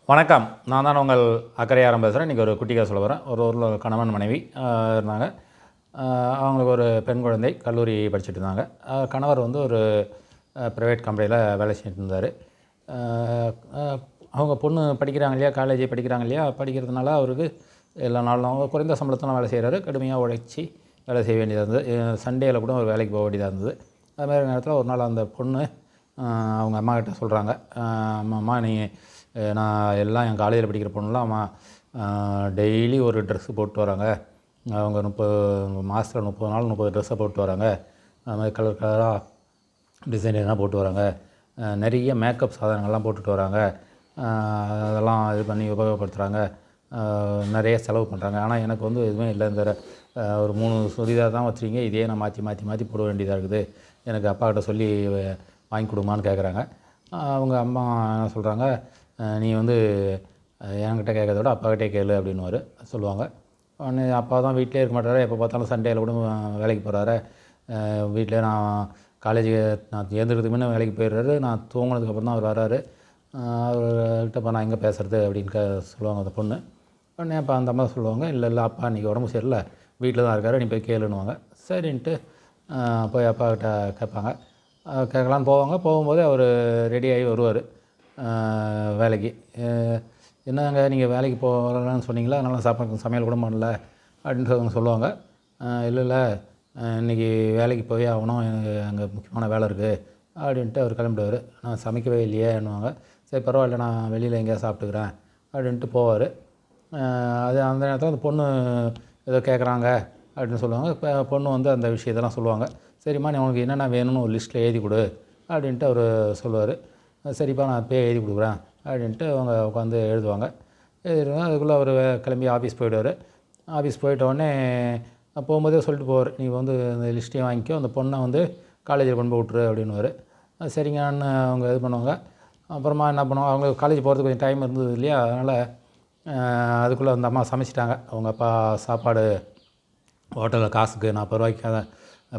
வணக்கம். நான் தான் உங்கள் அக்கறையாரம் பேசுகிறேன். இன்றைக்கி ஒரு குட்டி கதை சொல்ல வரேன். ஒரு ஊரில் கணவன் மனைவி இருந்தாங்க. அவங்களுக்கு ஒரு பெண் குழந்தை கல்லூரி படிச்சுட்டு இருந்தாங்க. கணவர் வந்து ஒரு ப்ரைவேட் கம்பெனியில் வேலை செஞ்சுட்டு இருந்தார். அவங்க பொண்ணு படிக்கிறாங்க இல்லையா, காலேஜ் படிக்கிறாங்க இல்லையா, படிக்கிறதுனால அவருக்கு எல்லா நாளும் குறைந்த சம்பளத்தில் வேலை செய்கிறாரு. கடுமையாக உழைச்சி வேலை செய்ய வேண்டியதாக இருந்தது. சண்டேயில் கூட ஒரு வேலைக்கு போக வேண்டியதாக இருந்தது. அதுமாதிரி நேரத்தில் ஒரு நாள் அந்த பொண்ணு அவங்க அம்மாக்கிட்ட சொல்கிறாங்க, அம்மா நீ நான் எல்லாம் என் காலேஜில் படிக்கிற பொண்ணுலாம் டெய்லி ஒரு ட்ரெஸ்ஸு போட்டு வராங்க. அவங்க 30 மாதத்தில் 30 நாள் 30 ட்ரெஸ்ஸை போட்டு வராங்க. அது மாதிரி கலர் கலராக டிசைனெல்லாம் போட்டு வராங்க. நிறைய மேக்கப் சாதனங்கள்லாம் போட்டுட்டு வராங்க. அதெல்லாம் இது பண்ணி உபயோகப்படுத்துகிறாங்க. நிறைய செலவு பண்ணுறாங்க. ஆனால் எனக்கு வந்து எதுவுமே இல்லை. இந்த ஒரு 3 சுடிதார் தான் வச்சுருக்கீங்க. இதே நான் மாற்றி மாற்றி மாற்றி போட வேண்டியதாக இருக்குது. எனக்கு அப்பாக்கிட்ட சொல்லி வாங்கி கொடுமான்னு கேட்குறாங்க. அவங்க அம்மா என்ன சொல்கிறாங்க, நீ வந்து என்கிட்ட கேட்கறத விட அப்பாக்கிட்டே கேளு அப்படின்னுவார் சொல்லுவாங்க. உடனே அப்பா தான் வீட்டிலே இருக்க மாட்டார். எப்போ பார்த்தாலும் சண்டேயில் கூட வேலைக்கு போகிறாரு. வீட்டிலே நான் காலேஜுக்கு நான் எழுந்திரிக்கிறதுக்கு முன்னே வேலைக்கு போயிடுறாரு. நான் தூங்கினதுக்கப்புறம் தான் அவர் வராரு. அவர்கிட்ட இப்போ நான் எங்கே பேசுகிறது அப்படின்னு சொல்லுவாங்க அந்த பொண்ணு. உடனே அப்போ அந்த அம்மா சொல்லுவாங்க, இல்லை அப்பா இன்றைக்கி உடம்பு சரியில்லை, வீட்டில் தான் இருக்கார், நீ போய் கேளுன்னுவாங்க. சரின்ட்டு போய் அப்பாக்கிட்ட கேட்பாங்க. கேட்கலான்னு போகும்போது அவர் ரெடியாகி வருவார் வேலைக்கு. என்னங்க நீங்கள் வேலைக்கு போகலான்னு சொன்னீங்களா, அதனால் சமையல் கூட பண்ணல அப்படின்ட்டு அவங்க சொல்லுவாங்க. இல்லை இன்றைக்கி வேலைக்கு போய் ஆகணும், எனக்கு அங்கே முக்கியமான வேலை இருக்குது அப்படின்ட்டு அவர் கிளம்பிடுவார். நான் சமைக்கவே இல்லையேன்னுவாங்க. சரி பரவாயில்ல, நான் வெளியில் எங்கேயா சாப்பிட்டுக்கிறேன் அப்படின்ட்டு போவார். அது அந்த நேரத்தில் அந்த பொண்ணு ஏதோ கேட்குறாங்க அப்படின்னு சொல்லுவாங்க. இப்போ பொண்ணு வந்து அந்த விஷயத்தெல்லாம் சொல்லுவாங்க. சரிம்மா நீ உனக்கு என்னென்ன வேணும்னு ஒரு லிஸ்ட்டில் எழுதி கொடு அப்படின்ட்டு அவர் சொல்லுவார். சரிப்பா நான் இப்போயே எழுதி கொடுக்குறேன் அப்படின்ட்டு அவங்க உட்காந்து எழுதுவாங்க. எழுதிடுவாங்க. அதுக்குள்ளே அவர் கிளம்பி ஆஃபீஸ் போயிடுவார். ஆஃபீஸ் போயிட்டோடனே போகும்போதே சொல்லிட்டு போவார், நீ வந்து அந்த லிஸ்ட்டையும் வாங்கிக்கோ, அந்த பொண்ணை வந்து காலேஜில் கொண்டு போய் விட்ரு அப்படின்னுவார். சரிங்கன்னு அவங்க இது பண்ணுவாங்க. அப்புறமா என்ன பண்ணுவாங்க, அவங்க காலேஜ் போகிறதுக்கு கொஞ்சம் டைம் இருந்தது இல்லையா, அதனால் அதுக்குள்ளே அந்த அம்மா சமைச்சிட்டாங்க. அவங்க அப்பா சாப்பாடு ஹோட்டலில் காசுக்கு 40 ரூபாய்க்கு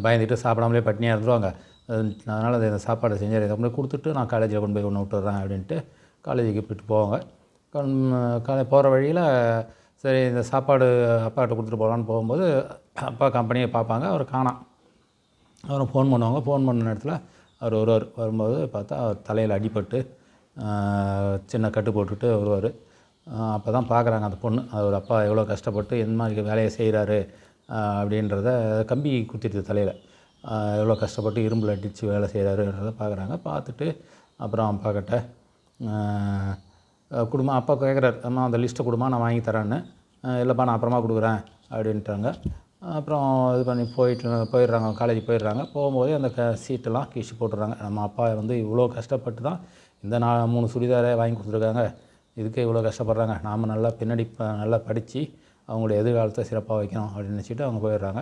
பயந்துட்டு சாப்பிடாமலே பட்னியாக இருந்துருவாங்க. அதனால் இந்த சாப்பாடு செஞ்சு இதை கொண்டு கொடுத்துட்டு நான் காலேஜில் கொண்டு போய் ஒன்று விட்டுறேன் அப்படின்ட்டு காலேஜுக்கு போய்ட்டு போவாங்க. போகிற வழியில் சரி இந்த சாப்பாடு அப்பாக்கிட்ட கொடுத்துட்டு போகலான்னு போகும்போது அப்பா கம்பெனியை பார்ப்பாங்க. அவர் காணோம். அவரை ஃபோன் பண்ணுவாங்க. ஃபோன் பண்ண நேரத்தில் அவர் வரும்போது பார்த்தா அவர் தலையில் அடிபட்டு சின்ன கட்டு போட்டுட்டு வருவார். அப்போ தான் பார்க்குறாங்க அந்த பொண்ணு, அவர் அப்பா எவ்வளோ கஷ்டப்பட்டு எந்த மாதிரி வேலையை செய்கிறாரு அப்படின்றத, கம்பி குத்திடுது தலையில், எவ்வளோ கஷ்டப்பட்டு இரும்பில் அடித்து வேலை செய்கிறாருன்றதை பார்க்குறாங்க. பார்த்துட்டு அப்புறம் அப்பாக்கிட்ட கொடுமா, அப்பா கேட்குறாரு, அம்மா அந்த லிஸ்ட்டை கொடுமா நான் வாங்கி தரேன்னு. இல்லைப்பா நான் அப்புறமா கொடுக்குறேன் அப்படின்ட்டாங்க. அப்புறம் இது பண்ணி போயிடுறாங்க, காலேஜ் போயிடுறாங்க. போகும்போதே அந்த சீட்டெல்லாம் கிழிச்சு போட்டுடுறாங்க. நம்ம அப்பா வந்து இவ்வளோ கஷ்டப்பட்டு தான் இந்த 3 சுடிதாரை வாங்கி கொடுத்துருக்காங்க, இதுக்கே இவ்வளோ கஷ்டப்படுறாங்க, நாம் நல்லா பின்னாடி நல்லா படித்து அவங்களுடைய எதிர்காலத்தை சிறப்பாக வைக்கணும் அப்படின்னு நினச்சிட்டு அவங்க போயிடுறாங்க.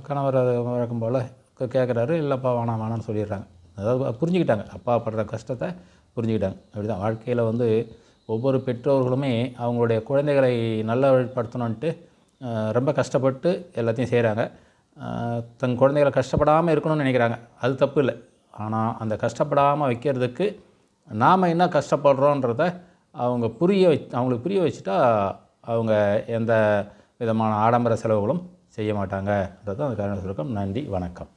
கணவர் அதை வழக்கம் போல் கேட்குறாரு, இல்லைப்பா வேணாம்னு சொல்லிடுறாங்க. அதாவது புரிஞ்சுக்கிட்டாங்க, அப்பா படுற கஷ்டத்தை புரிஞ்சுக்கிட்டாங்க. அப்படி தான் வாழ்க்கையில் வந்து ஒவ்வொரு பெற்றோர்களுமே அவங்களுடைய குழந்தைகளை நல்லவழிப்படுத்தணுன்ட்டு ரொம்ப கஷ்டப்பட்டு எல்லாத்தையும் செய்கிறாங்க. தன் குழந்தைகளை கஷ்டப்படாமல் இருக்கணும்னு நினைக்கிறாங்க, அது தப்பு இல்லை. ஆனால் அந்த கஷ்டப்படாமல் வைக்கிறதுக்கு நாம் என்ன கஷ்டப்படுறோன்றத அவங்களுக்கு புரிய வச்சுட்டா அவங்க எந்த விதமான ஆடம்பர செலவுகளும் செய்ய மாட்டாங்கன்றது தான் அந்த காரண சுருக்கம். நன்றி, வணக்கம்.